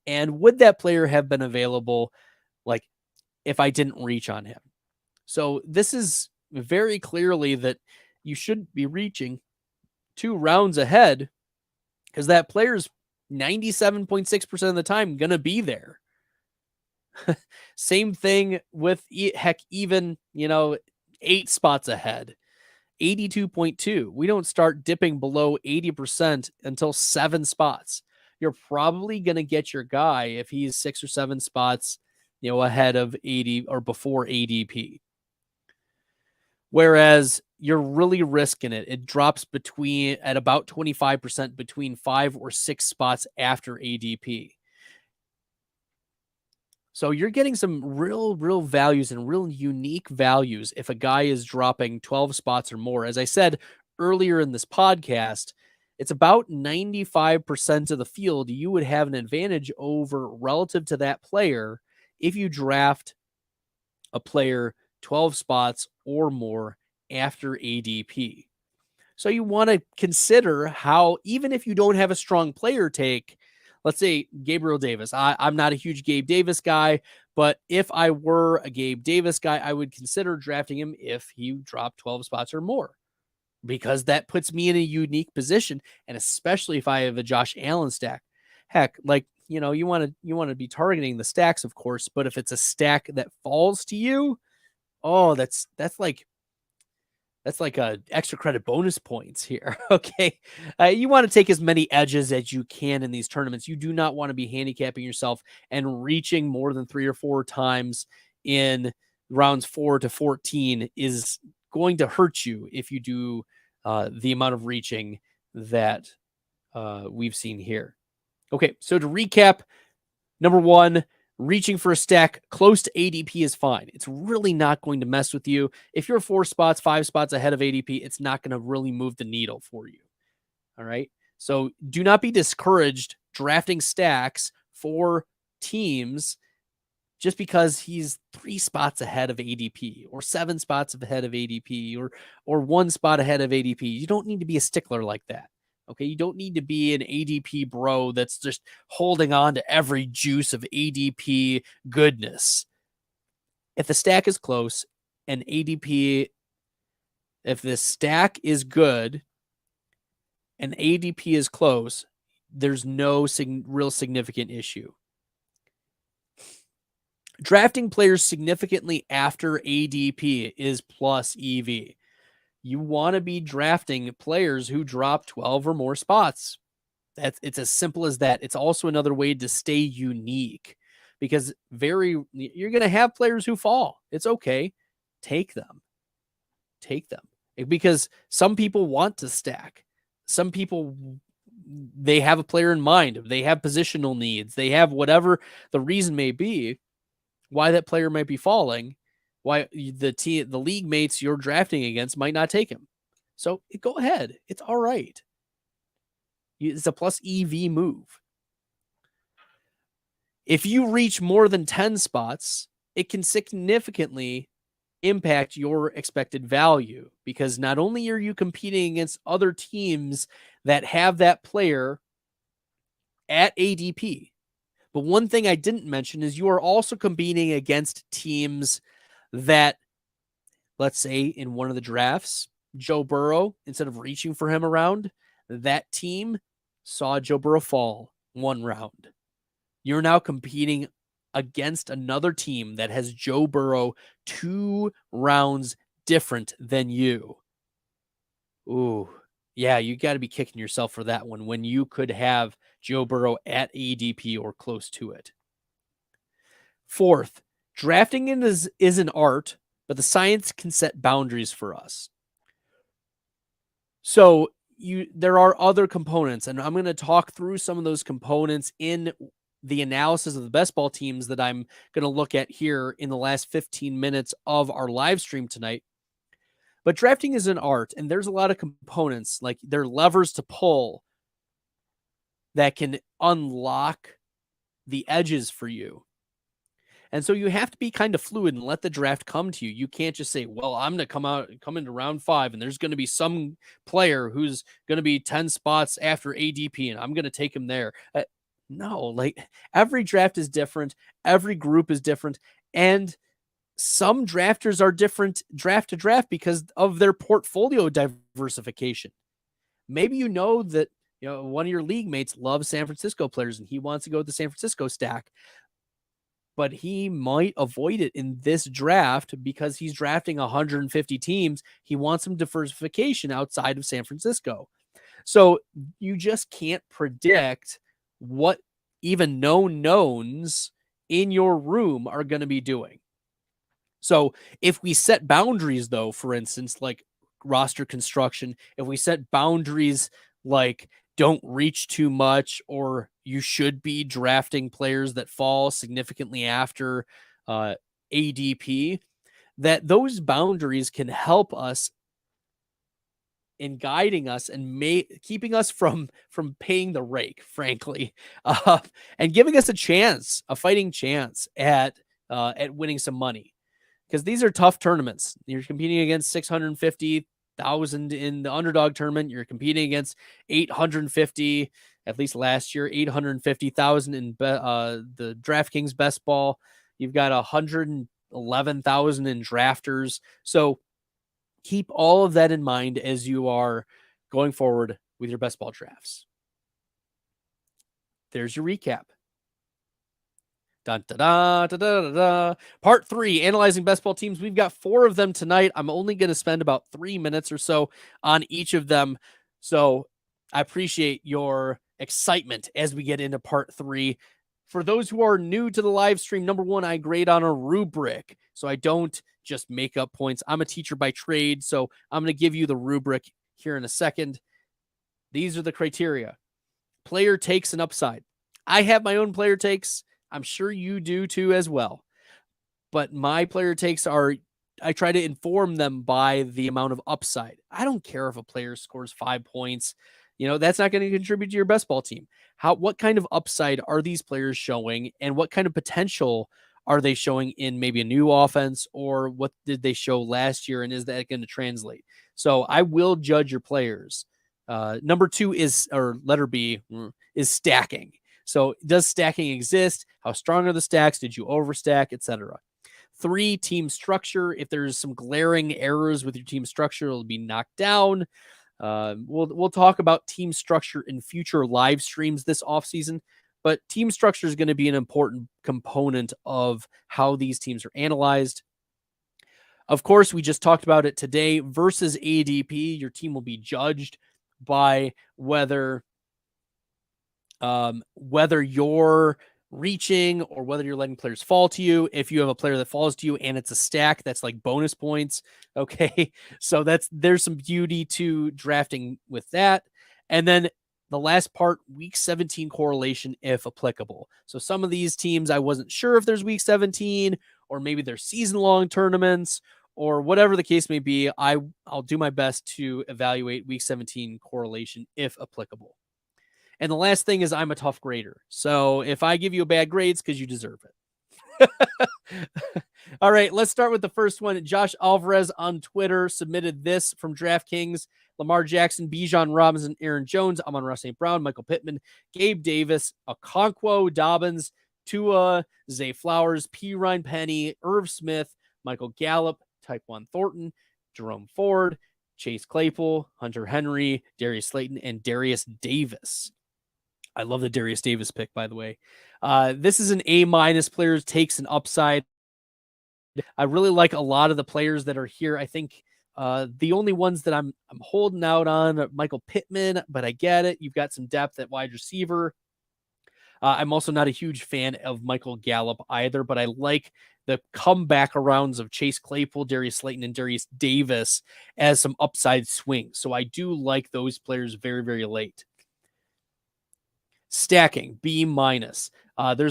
And would that player have been available, like, if I didn't reach on him? So this is very clearly that you should be reaching 2 rounds ahead, because that player's 97.6% of the time going to be there. Same thing with even, 8 spots ahead. 82.2. We don't start dipping below 80% until 7 spots. You're probably going to get your guy if he's 6 or 7 spots, ahead of 80 or before ADP. Whereas you're really risking it. It drops at about 25% between 5 or 6 spots after ADP. So you're getting some real values and real unique values if a guy is dropping 12 spots or more. As I said earlier in this podcast, it's about 95% of the field you would have an advantage over relative to that player if you draft a player 12 spots or more after ADP. So you want to consider how, even if you don't have a strong player take, let's say Gabriel Davis. I'm not a huge Gabe Davis guy, but if I were a Gabe Davis guy, I would consider drafting him if he dropped 12 spots or more, because that puts me in a unique position. And especially if I have a Josh Allen stack, heck, you want to be targeting the stacks, of course, but if it's a stack that falls to you, oh, that's like a extra credit bonus points here. Okay. You want to take as many edges as you can in these tournaments. You do not want to be handicapping yourself and reaching more than 3 or 4 times in rounds 4 to 14 is going to hurt you if you do the amount of reaching that we've seen here. Okay. So to recap, number 1, reaching for a stack close to ADP is fine. It's really not going to mess with you. If you're 4 spots, 5 spots ahead of ADP, it's not going to really move the needle for you. All right. So do not be discouraged drafting stacks for teams just because he's 3 spots ahead of ADP or 7 spots ahead of ADP or 1 spot ahead of ADP. You don't need to be a stickler like that. Okay, you don't need to be an ADP bro that's just holding on to every juice of ADP goodness. If the stack is close and ADP, if the stack is good and ADP is close, there's no real significant issue. Drafting players significantly after ADP is plus EV. You want to be drafting players who drop 12 or more spots. It's as simple as that. It's also another way to stay unique because you're going to have players who fall. It's okay. Take them. Because some people want to stack. Some people, they have a player in mind. They have positional needs. They have whatever the reason may be why that player might be falling. Why the league mates you're drafting against might not take him. So go ahead. It's all right. It's a plus EV move. If you reach more than 10 spots, it can significantly impact your expected value because not only are you competing against other teams that have that player at ADP, but one thing I didn't mention is you are also competing against teams that, let's say in one of the drafts, Joe Burrow, instead of reaching for him around, that team saw Joe Burrow fall 1 round. You're now competing against another team that has Joe Burrow 2 rounds different than you. Ooh, yeah, you got to be kicking yourself for that one when you could have Joe Burrow at ADP or close to it. 4th, drafting is an art, but the science can set boundaries for us. So there are other components, and I'm going to talk through some of those components in the analysis of the best ball teams that I'm going to look at here in the last 15 minutes of our live stream tonight. But drafting is an art, and there's a lot of components, like there are levers to pull that can unlock the edges for you. And so you have to be kind of fluid and let the draft come to you. You can't just say, well, I'm going to come into round 5 and there's going to be some player who's going to be 10 spots after ADP and I'm going to take him there. No, like every draft is different. Every group is different. And some drafters are different draft to draft because of their portfolio diversification. Maybe you know that one of your league mates loves San Francisco players and he wants to go with the San Francisco stack, but he might avoid it in this draft because he's drafting 150 teams. He wants some diversification outside of San Francisco. So you just can't predict what even known knowns in your room are going to be doing. So if we set boundaries, though, for instance, like roster construction, if we set boundaries like don't reach too much, or you should be drafting players that fall significantly after ADP, that those boundaries can help us in guiding us and keeping us from paying the rake, frankly, and giving us a fighting chance at winning some money. Because these are tough tournaments. You're competing against 650,000 in the underdog tournament. You're competing against 850, at least last year, 850,000 in the DraftKings Best Ball. You've got 111,000 in drafters. So keep all of that in mind as you are going forward with your best ball drafts. There's your recap. Dun, da, da, da, da, da, da. Part 3, analyzing best ball teams. We've got 4 of them tonight. I'm only going to spend about 3 minutes or so on each of them. So I appreciate your excitement as we get into part 3. For those who are new to the live stream, number 1, I grade on a rubric. So I don't just make up points. I'm a teacher by trade, so I'm going to give you the rubric here in a second. These are the criteria. Player takes and upside. I have my own player takes. I'm sure you do too as well. But my player takes I try to inform them by the amount of upside. I don't care if a player scores 5 points. That's not going to contribute to your best ball team. What kind of upside are these players showing, and what kind of potential are they showing in maybe a new offense, or what did they show last year, and is that going to translate? So I will judge your players. Number 2 letter B is stacking. So does stacking exist? How strong are the stacks? Did you overstack, etc.? 3, team structure. If there's some glaring errors with your team structure, it'll be knocked down. We'll talk about team structure in future live streams this offseason, but team structure is going to be an important component of how these teams are analyzed. Of course, we just talked about it today. Versus ADP, your team will be judged by whether you're reaching or whether you're letting players fall to you. If you have a player that falls to you and it's a stack, that's like bonus points. Okay. So there's some beauty to drafting with that. And then the last part, week 17 correlation, if applicable. So some of these teams, I wasn't sure if there's week 17, or maybe they're season-long tournaments, or whatever the case may be. I'll do my best to evaluate week 17 correlation if applicable. And the last thing is I'm a tough grader. So if I give you a bad grade, it's because you deserve it. All right, let's start with the first one. Josh Alvarez on Twitter submitted this from DraftKings. Lamar Jackson, Bijan Robinson, Aaron Jones, Amon-Ra St. Brown, Michael Pittman, Gabe Davis, Okonkwo, Dobbins, Tua, Zay Flowers, Ryan Penny, Irv Smith, Michael Gallup, Tyquan Thornton, Jerome Ford, Chase Claypool, Hunter Henry, Darius Slayton, and Darius Davis. I love the Darius Davis pick, by the way. This is an A- players takes an upside. I really like a lot of the players that are here. I think the only ones that I'm holding out on are Michael Pittman, but I get it. You've got some depth at wide receiver. I'm also not a huge fan of Michael Gallup either, but I like the comeback arounds of Chase Claypool, Darius Slayton, and Darius Davis as some upside swings. So I do like those players very, very late. Stacking, B-. There's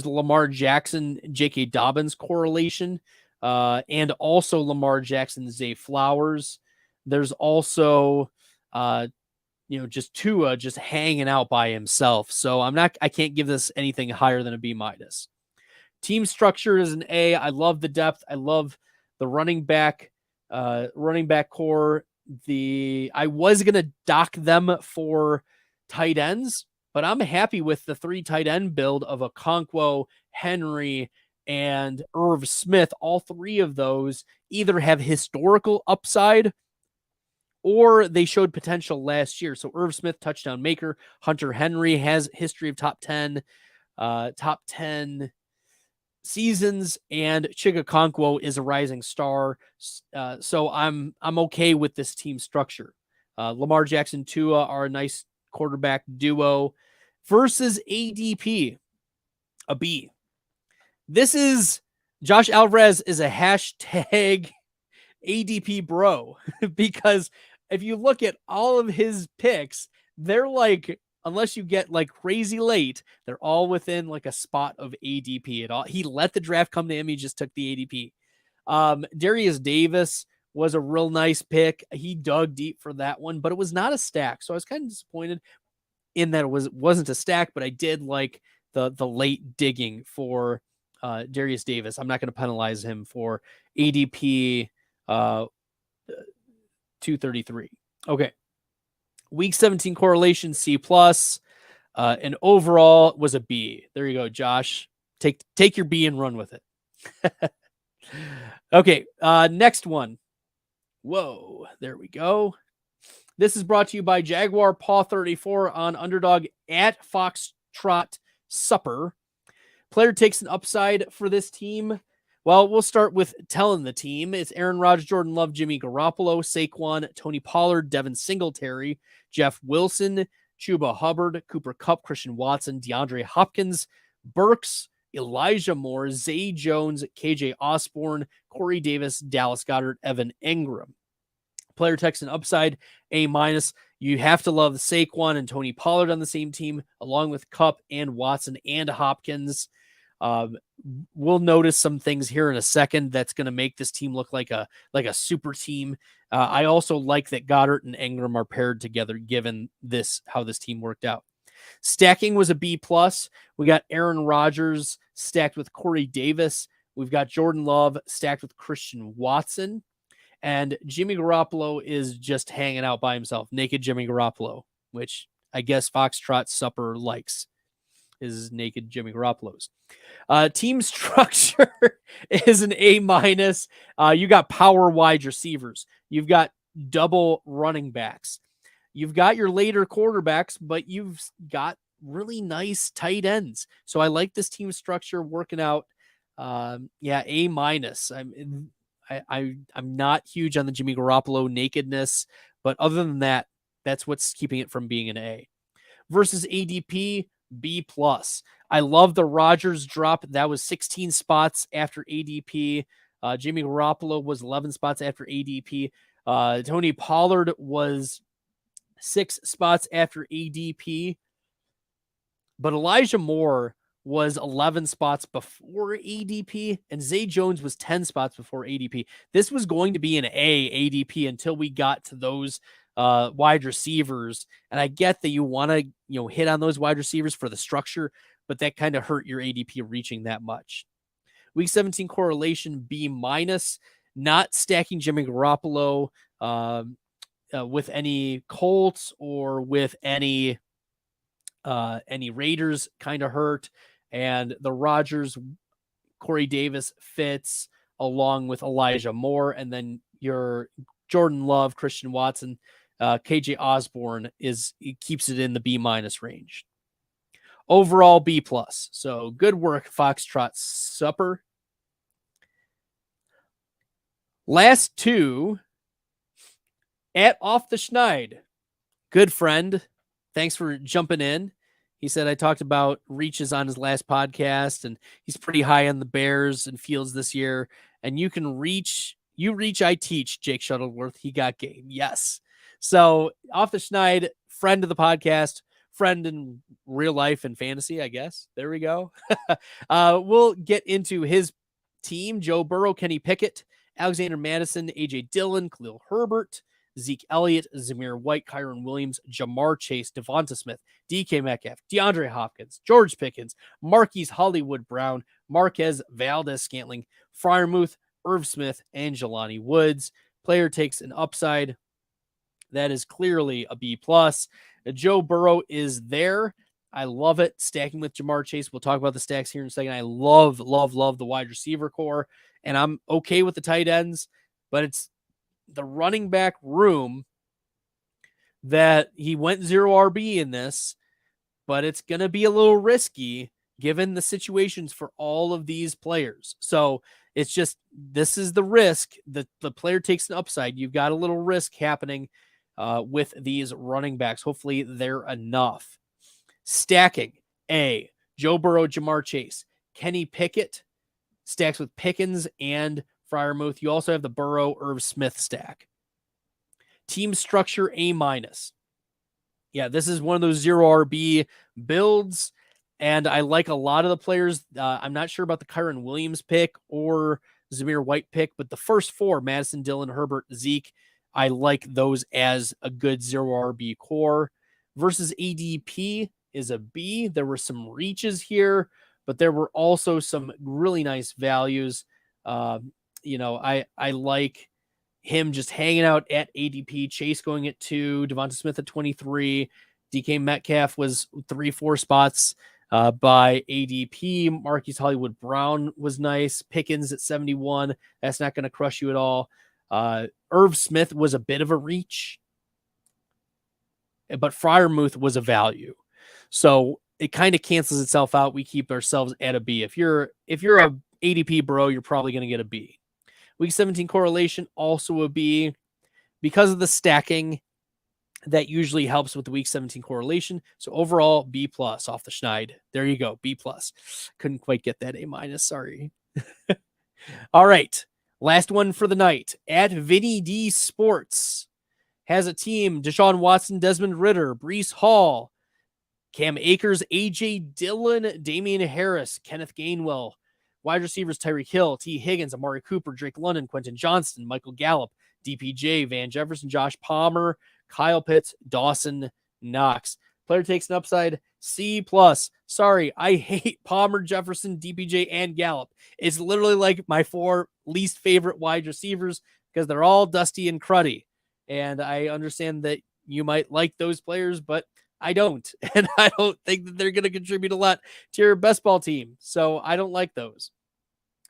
the Lamar Jackson, J.K. Dobbins correlation, and also Lamar Jackson, Zay Flowers. There's also, just Tua just hanging out by himself. So I can't give this anything higher than a B-. Team structure is an A. I love the depth. I love the running back core. I was going to dock them for tight ends, but I'm happy with the 3 tight end build of Okonkwo, Henry, and Irv Smith. All 3 of those either have historical upside or they showed potential last year. So Irv Smith, touchdown maker. Hunter Henry has history of top 10 seasons, and Chigakonkwo is a rising star. So I'm okay with this team structure. Lamar Jackson, Tua are a nice quarterback duo versus ADP, a B. This is Josh Alvarez is a hashtag ADP bro because if you look at all of his picks, they're like, unless you get like crazy late, they're all within like a spot of ADP at all. He let the draft come to him. He just took the ADP. Darius Davis was a real nice pick. He dug deep for that one, but it was not a stack. So I was kind of disappointed in that it wasn't a stack, but I did like the late digging for Darius Davis. I'm not going to penalize him for ADP 233. Okay. Week 17 correlation C+, and overall was a B. There you go, Josh. Take your B and run with it. Okay, next one. Whoa, there we go. This is brought to you by Jaguar Paw 34 on Underdog at Foxtrot Supper. Player takes an upside for this team. Well, we'll start with telling the team. It's Aaron Rodgers, Jordan Love, Jimmy Garoppolo, Saquon, Tony Pollard, Devin Singletary, Jeff Wilson, Chuba Hubbard, Cooper Kupp, Christian Watson, DeAndre Hopkins, Burks, Elijah Moore, Zay Jones, KJ Osborne, Corey Davis, Dallas Goedert, Evan Engram. Player text and upside, A-. You have to love Saquon and Tony Pollard on the same team, along with Kupp and Watson and Hopkins. We'll notice some things here in a second that's going to make this team look like a super team. I also like that Goddard and Engram are paired together, given how this team worked out. Stacking was a B+. We got Aaron Rodgers stacked with Corey Davis. We've got Jordan Love stacked with Christian Watson. And Jimmy Garoppolo is just hanging out by himself. Naked Jimmy Garoppolo, which I guess Foxtrot Supper likes, is naked Jimmy Garoppolo's. Team structure is an A-. You got power wide receivers. You've got double running backs. You've got your later quarterbacks, but you've got really nice tight ends. So I like this team structure working out. A-. I'm not huge on the Jimmy Garoppolo nakedness, but other than that, that's what's keeping it from being an A. Versus ADP, B+. I love the Rodgers drop. That was 16 spots after ADP. Jimmy Garoppolo was 11 spots after ADP. Tony Pollard was 6 spots after ADP. But Elijah Moore was 11 spots before ADP, and Zay Jones was 10 spots before ADP. This was going to be an A ADP until we got to those wide receivers. And I get that you want to, hit on those wide receivers for the structure, but that kind of hurt your ADP reaching that much. Week 17 correlation B-, not stacking Jimmy Garoppolo with any Colts or with any Raiders kind of hurt. And the Rodgers, Corey Davis fits along with Elijah Moore. And then your Jordan Love, Christian Watson, KJ Osborne keeps it in the B- range. Overall, B+. So good work, Foxtrot Supper. Last two, at Off the Schneid. Good friend. Thanks for jumping in. He said I talked about reaches on his last podcast, and he's pretty high on the Bears and Fields this year. And you reach, I teach, Jake Shuttleworth. He got game. Yes. So Off the Schneid, friend of the podcast, friend in real life and fantasy, I guess. There we go. We'll get into his team. Joe Burrow, Kenny Pickett, Alexander Madison, AJ Dillon, Khalil Herbert, Zeke Elliott, Zamir White, Kyron Williams, Jamar Chase, Devonta Smith, DK Metcalf, DeAndre Hopkins, George Pickens, Marquise Hollywood Brown, Marquez Valdez-Scantling, Freiermuth, Irv Smith, and Jelani Woods. Player takes an upside. That is clearly a B+. Joe Burrow is there. I love it. Stacking with Jamar Chase. We'll talk about the stacks here in a second. I love the wide receiver core, and I'm okay with the tight ends, but it's the running back room that he went 0 RB in this, but it's going to be a little risky given the situations for all of these players. So it's just, this is the risk that the player takes an upside. You've got a little risk happening with these running backs. Hopefully they're enough. Stacking: A, Joe Burrow, Jamar Chase, Kenny Pickett stacks with Pickens and Freiermuth. You also have the Burrow Irv Smith stack. Team structure: A-. Yeah, this is one of those 0 RB builds, and I like a lot of the players. I'm not sure about the Kyron Williams pick or Zamir White pick, but the first 4, Madison, Dillon, Herbert, Zeke, I like those as a good 0 RB core. Versus ADP is a B. There were some reaches here, but there were also some really nice values. I like him just hanging out at ADP, Chase going at 2, Devonta Smith at 23, DK Metcalf was 3-4 spots by ADP. Marquise Hollywood Brown was nice. Pickens at 71. That's not going to crush you at all. Irv Smith was a bit of a reach, but Freiermuth was a value. So it kind of cancels itself out. We keep ourselves at a B. If you're a ADP bro, you're probably going to get a B. Week 17 correlation, also a B. Because of the stacking, that usually helps with the week 17 correlation. So overall, B+ off the schneid. There you go, B+. Couldn't quite get that A-, sorry. All right, last one for the night. At Vinny D Sports has a team: Deshaun Watson, Desmond Ridder, Breece Hall, Cam Akers, AJ Dillon, Damian Harris, Kenneth Gainwell. Wide receivers: Tyreek Hill, T. Higgins, Amari Cooper, Drake London, Quentin Johnston, Michael Gallup, DPJ, Van Jefferson, Josh Palmer, Kyle Pitts, Dawson Knox. Player takes an upside, C+. Sorry, I hate Palmer, Jefferson, DPJ, and Gallup. It's literally like my 4 least favorite wide receivers because they're all dusty and cruddy. And I understand that you might like those players, but I don't. And I don't think that they're going to contribute a lot to your best ball team. So I don't like those.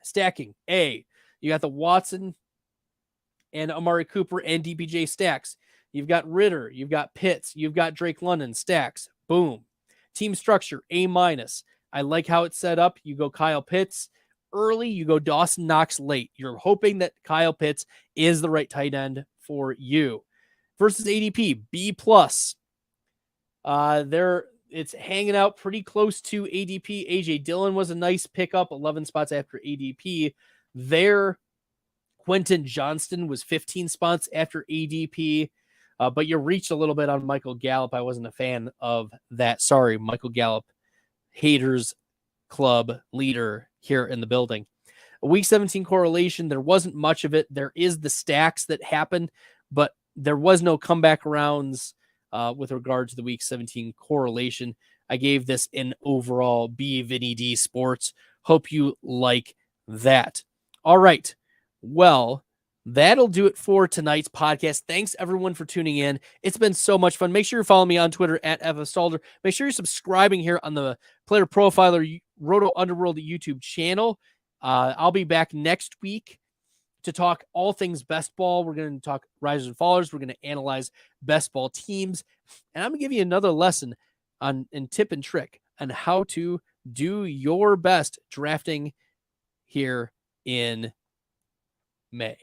Stacking: A, you got the Watson and Amari Cooper and DPJ stacks. You've got Ridder, you've got Pitts, you've got Drake London stacks. Boom. Team structure: A-. I like how it's set up. You go Kyle Pitts early, you go Dawson Knox late. You're hoping that Kyle Pitts is the right tight end for you. Versus ADP, B+. It's hanging out pretty close to ADP. AJ Dillon was a nice pickup, 11 spots after ADP. There, Quentin Johnston was 15 spots after ADP. But you reached a little bit on Michael Gallup. I wasn't a fan of that. Sorry, Michael Gallup, haters club leader here in the building. Week 17 correlation, there wasn't much of it. There is the stacks that happened, but there was no comeback rounds with regard to the week 17 correlation. I gave this an overall B. Vinny D Sports. Hope you like that. All right. Well, that'll do it for tonight's podcast. Thanks everyone for tuning in. It's been so much fun. Make sure you're following me on Twitter at Stalder. Make sure you're subscribing here on the Player Profiler Roto Underworld YouTube channel. I'll be back next week to talk all things best ball. We're going to talk risers and fallers. We're going to analyze best ball teams. And I'm going to give you another lesson and tip and trick on how to do your best drafting here in May.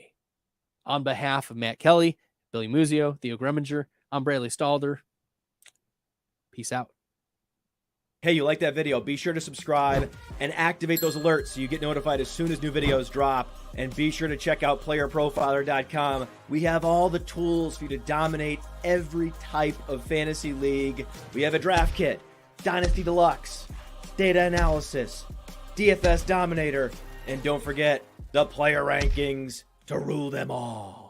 On behalf of Matt Kelly, Billy Muzio, Theo Greminger, I'm Bradley Stalder. Peace out. Hey, you like that video? Be sure to subscribe and activate those alerts so you get notified as soon as new videos drop. And be sure to check out playerprofiler.com. We have all the tools for you to dominate every type of fantasy league. We have a draft kit, Dynasty Deluxe, data analysis, DFS Dominator, and don't forget the player rankings to rule them all.